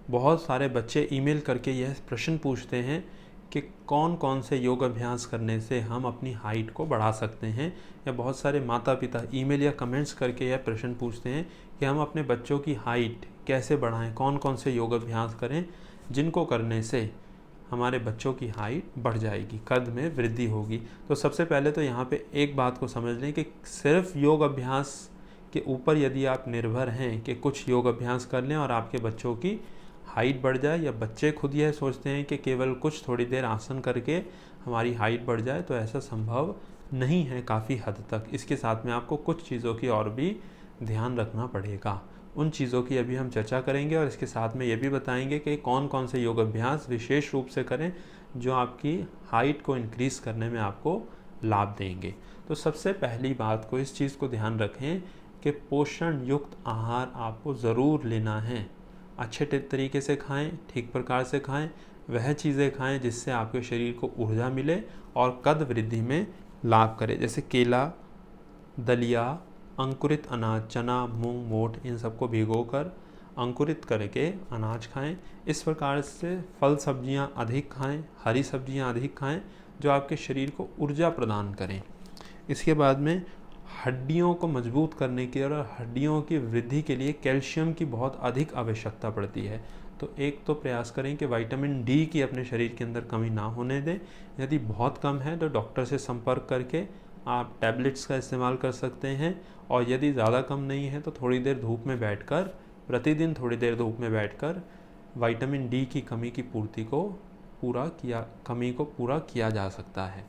बहुत सारे बच्चे ईमेल करके यह प्रश्न पूछते हैं कि कौन कौन से योग अभ्यास करने से हम अपनी हाइट को बढ़ा सकते हैं, या बहुत सारे माता पिता ईमेल या कमेंट्स करके यह प्रश्न पूछते हैं कि हम अपने बच्चों की हाइट कैसे बढ़ाएं, कौन कौन से योग अभ्यास करें जिनको करने से हमारे बच्चों की हाइट बढ़ जाएगी, कद में वृद्धि होगी। तो सबसे पहले तो यहाँ पे एक बात को समझ लें कि सिर्फ योग अभ्यास के ऊपर यदि आप निर्भर हैं कि कुछ योग अभ्यास कर लें और आपके बच्चों की हाइट बढ़ जाए, या बच्चे खुद यह सोचते हैं कि केवल कुछ थोड़ी देर आसन करके हमारी हाइट बढ़ जाए, तो ऐसा संभव नहीं है काफ़ी हद तक। इसके साथ में आपको कुछ चीज़ों की और भी ध्यान रखना पड़ेगा। उन चीज़ों की अभी हम चर्चा करेंगे और इसके साथ में ये भी बताएंगे कि कौन कौन से योग अभ्यास विशेष रूप से करें जो आपकी हाइट को इंक्रीज़ करने में आपको लाभ देंगे। तो सबसे पहली बात को इस चीज़ को ध्यान रखें कि पोषण युक्त आहार आपको ज़रूर लेना है। अच्छे तरीके से खाएं, ठीक प्रकार से खाएं, वह चीज़ें खाएं जिससे आपके शरीर को ऊर्जा मिले और कद वृद्धि में लाभ करे, जैसे केला, दलिया, अंकुरित अनाज, चना, मूंग, मोठ, इन सबको भिगोकर अंकुरित करके अनाज खाएं। इस प्रकार से फल सब्जियां अधिक खाएं, हरी सब्जियां अधिक खाएं जो आपके शरीर को ऊर्जा प्रदान करें। इसके बाद में हड्डियों को मजबूत करने के और हड्डियों की वृद्धि के लिए कैल्शियम की बहुत अधिक आवश्यकता पड़ती है। तो एक तो प्रयास करें कि विटामिन डी की अपने शरीर के अंदर कमी ना होने दें। यदि बहुत कम है तो डॉक्टर से संपर्क करके आप टैबलेट्स का इस्तेमाल कर सकते हैं, और यदि ज़्यादा कम नहीं है तो थोड़ी देर धूप में बैठकर, प्रतिदिन थोड़ी देर धूप में बैठकर विटामिन डी की कमी को पूरा किया जा सकता है।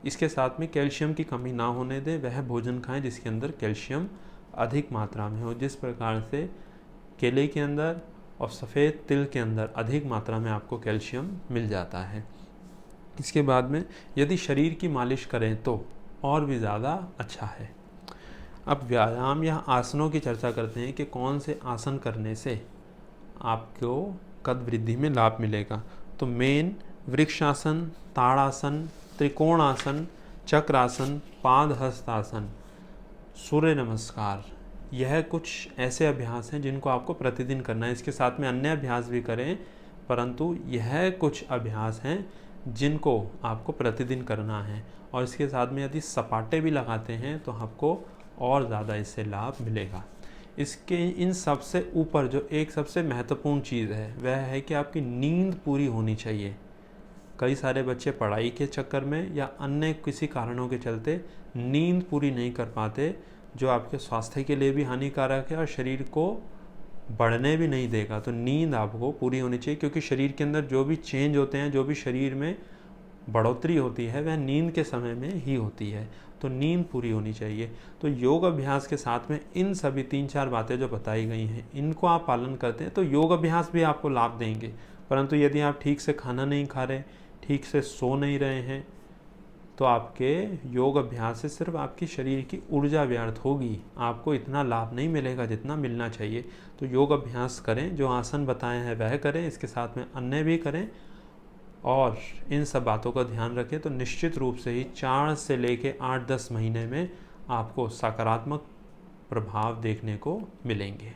इसके साथ में कैल्शियम की कमी ना होने दें, वह भोजन खाएं जिसके अंदर कैल्शियम अधिक मात्रा में हो, जिस प्रकार से केले के अंदर और सफ़ेद तिल के अंदर अधिक मात्रा में आपको कैल्शियम मिल जाता है। इसके बाद में यदि शरीर की मालिश करें तो और भी ज़्यादा अच्छा है। अब व्यायाम या आसनों की चर्चा करते हैं कि कौन से आसन करने से आपको कद वृद्धि में लाभ मिलेगा। तो मेन वृक्षासन, ताड़ासन, त्रिकोणासन, चक्रासन, पादहस्तासन, सूर्य नमस्कार, यह कुछ ऐसे अभ्यास हैं जिनको आपको प्रतिदिन करना है। इसके साथ में अन्य अभ्यास भी करें, परंतु यह कुछ अभ्यास हैं जिनको आपको प्रतिदिन करना है। और इसके साथ में यदि सपाटे भी लगाते हैं तो आपको और ज़्यादा इससे लाभ मिलेगा। इसके इन सबसे ऊपर जो एक सबसे महत्वपूर्ण चीज़ है वह है कि आपकी नींद पूरी होनी चाहिए। कई सारे बच्चे पढ़ाई के चक्कर में या अन्य किसी कारणों के चलते नींद पूरी नहीं कर पाते, जो आपके स्वास्थ्य के लिए भी हानिकारक है और शरीर को बढ़ने भी नहीं देगा। तो नींद आपको पूरी होनी चाहिए, क्योंकि शरीर के अंदर जो भी चेंज होते हैं, जो भी शरीर में बढ़ोतरी होती है, वह नींद के समय में ही होती है। तो नींद पूरी होनी चाहिए। तो योग अभ्यास के साथ में इन सभी 3-4 बातें जो बताई गई हैं, इनको आप पालन करते हैं तो योग अभ्यास भी आपको लाभ देंगे। परंतु यदि आप ठीक से खाना नहीं खा रहे, ठीक से सो नहीं रहे हैं, तो आपके योग अभ्यास से सिर्फ आपकी शरीर की ऊर्जा व्यर्थ होगी, आपको इतना लाभ नहीं मिलेगा जितना मिलना चाहिए। तो योग अभ्यास करें, जो आसन बताए हैं वह करें, इसके साथ में अन्य भी करें, और इन सब बातों का ध्यान रखें तो निश्चित रूप से ही 4 से लेकर 8-10 महीने में आपको सकारात्मक प्रभाव देखने को मिलेंगे।